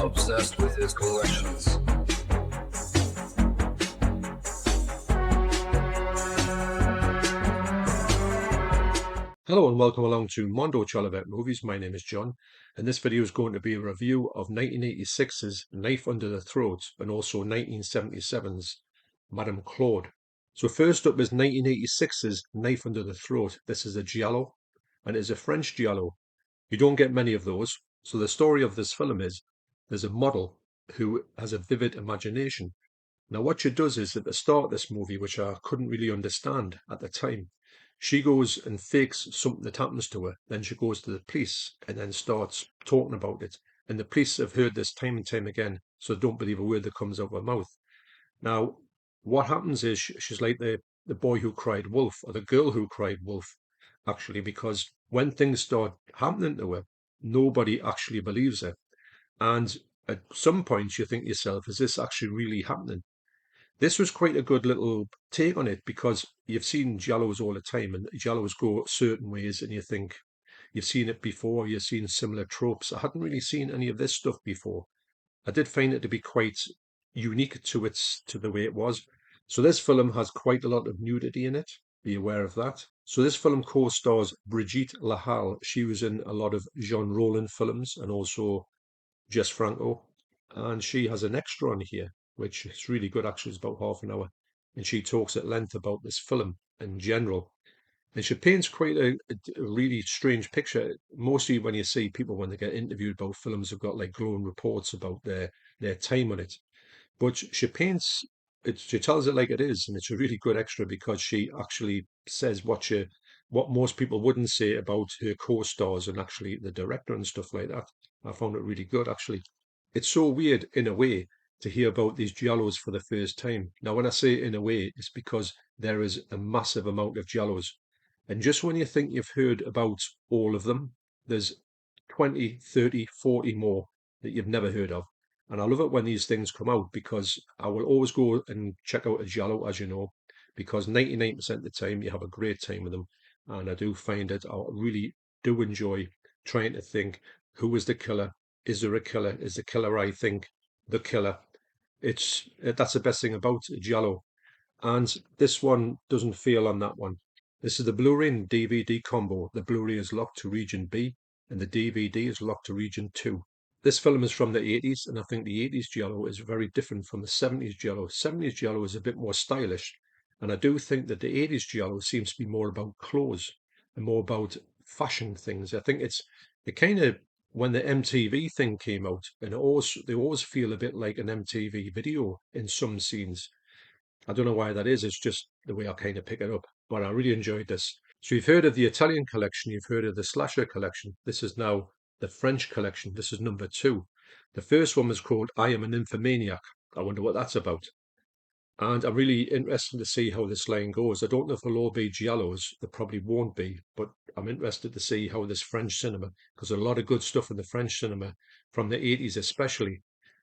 obsessed with his collections. Hello and welcome along to Mondo Chelloveck Movies. My name is John, and this video is going to be a review of 1986's Knife Under the Throat and also 1977's Madame Claude. So first up is 1986's Knife Under the Throat. This is a giallo, and it is a French giallo. You don't get many of those. So the story of this film is there's a model who has a vivid imagination. Now, what she does is at the start of this movie, which I couldn't really understand at the time, she goes and fakes something that happens to her. Then she goes to the police and then starts talking about it. And the police have heard this time and time again, so don't believe a word that comes out of her mouth. Now, what happens is she's like the boy who cried wolf, or the girl who cried wolf, actually, because when things start happening to her, nobody actually believes her. And at some point, you think to yourself, is this actually really happening? This was quite a good little take on it because you've seen giallos all the time and giallos go certain ways and you think you've seen it before, you've seen similar tropes. I hadn't really seen any of this stuff before. I did find it to be quite unique to the way it was. So this film has quite a lot of nudity in it. Be aware of that. So this film co-stars Brigitte Lahalle. She was in a lot of Jean Rollin films and also Jess Franco, and she has an extra on here, which is really good. Actually, it's about half an hour, and she talks at length about this film in general. And she paints quite a really strange picture. Mostly when you see people when they get interviewed about films, have got like glowing reports about their time on it. But she paints it, she tells it like it is, and it's a really good extra because she actually says what most people wouldn't say about her co-stars and actually the director and stuff like that. I found it really good actually. It's so weird in a way to hear about these giallos for the first time. Now, when I say in a way, it's because there is a massive amount of giallos. And just when you think you've heard about all of them, there's 20, 30, 40 more that you've never heard of. And I love it when these things come out because I will always go and check out a giallo, as you know, because 99% of the time you have a great time with them. And I do find it, I really do enjoy trying to think who is the killer? Is there a killer? Is the killer I think the killer? That's the best thing about a giallo. And this one doesn't feel on that one. This is the Blu-ray and DVD combo. The Blu-ray is locked to region B and the DVD is locked to region 2. This film is from the 80s, and I think the 80s giallo is very different from the 70s giallo. 70s giallo is a bit more stylish, and I do think that the 80s giallo seems to be more about clothes and more about fashion things. I think it kind of when the MTV thing came out, and they always feel a bit like an MTV video in some scenes. I don't know why that is. It's just the way I kind of pick it up. But I really enjoyed this. So you've heard of the Italian collection, you've heard of the slasher collection. This is now the French collection. This is number 2. The first one was called I Am an Infomaniac. I wonder what that's about. And I'm really interested to see how this line goes. I don't know if it'll all be giallos. There probably won't be, but I'm interested to see how this French cinema, because there's a lot of good stuff in the French cinema from the 80s especially,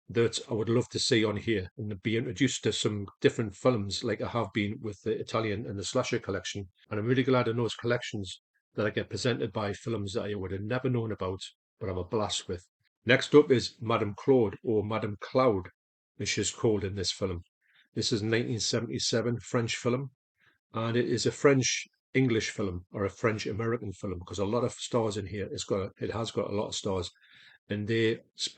that I would love to see on here and be introduced to some different films like I have been with the Italian and the slasher collection. And I'm really glad in those collections that I get presented by films that I would have never known about, but I'm a blast with. Next up is Madame Claude or Madame Claude, as she's called in this film. This is a 1977 French film, and it is a French English film or a French American film because a lot of stars in here. It has got a lot of stars, and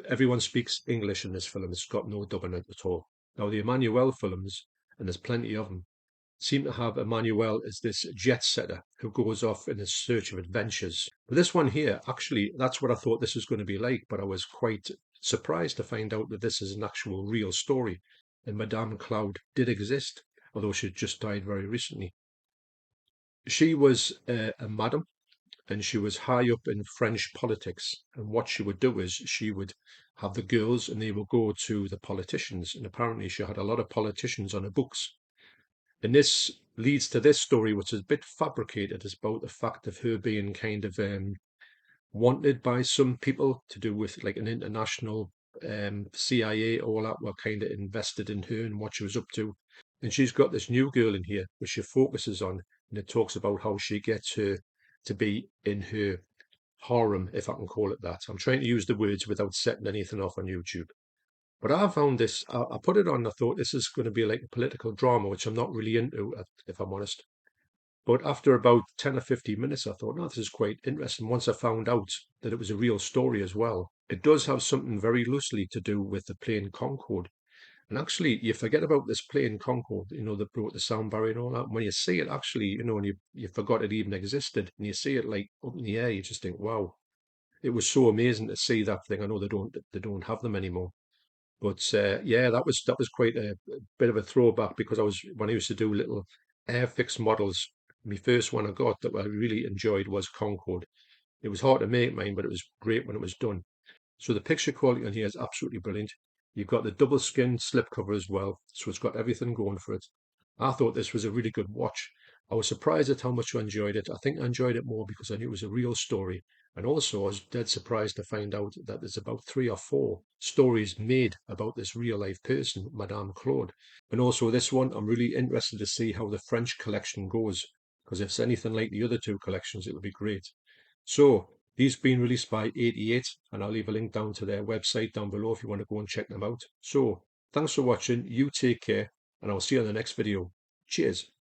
everyone speaks English in this film. It's got no dubbing at all. Now the Emmanuel films, and there's plenty of them, seem to have Emmanuel as this jet setter who goes off in a search of adventures. But this one here, actually, that's what I thought this was going to be like, but I was quite surprised to find out that this is an actual real story. And Madame Claude did exist, although she just died very recently. She was a madam and she was high up in French politics. And what she would do is she would have the girls and they would go to the politicians. And apparently she had a lot of politicians on her books. And this leads to this story, which is a bit fabricated. It's about the fact of her being kind of wanted by some people to do with like an international CIA, all that were kind of invested in her and what she was up to. And she's got this new girl in here, which she focuses on, and it talks about how she gets her to be in her harem, if I can call it that. I'm trying to use the words without setting anything off on YouTube. But I found this, I put it on, I thought this is going to be like a political drama, which I'm not really into, if I'm honest. But after about 10 or 15 minutes, I thought, no, this is quite interesting. Once I found out that it was a real story as well, it does have something very loosely to do with the plane Concorde. And actually, you forget about this plane Concorde, that brought the sound barrier and all that. When you see it, actually, and you forgot it even existed, and you see it like up in the air, you just think, wow, it was so amazing to see that thing. I know they don't have them anymore. But yeah, that was quite a bit of a throwback because when I used to do little Airfix models, my first one I got that I really enjoyed was Concorde. It was hard to make mine, but it was great when it was done. So the picture quality on here is absolutely brilliant. You've got the double skin slipcover as well, so it's got everything going for it. I thought this was a really good watch. I was surprised at how much I enjoyed it. I think I enjoyed it more because I knew it was a real story. And also, I was dead surprised to find out that there's about 3 or 4 stories made about this real life person, Madame Claude. And also, this one, I'm really interested to see how the French collection goes, because if it's anything like the other 2 collections, it'll be great. So, these been released by 88, and I'll leave a link down to their website down below if you want to go and check them out. So, thanks for watching. You take care, and I'll see you in the next video. Cheers.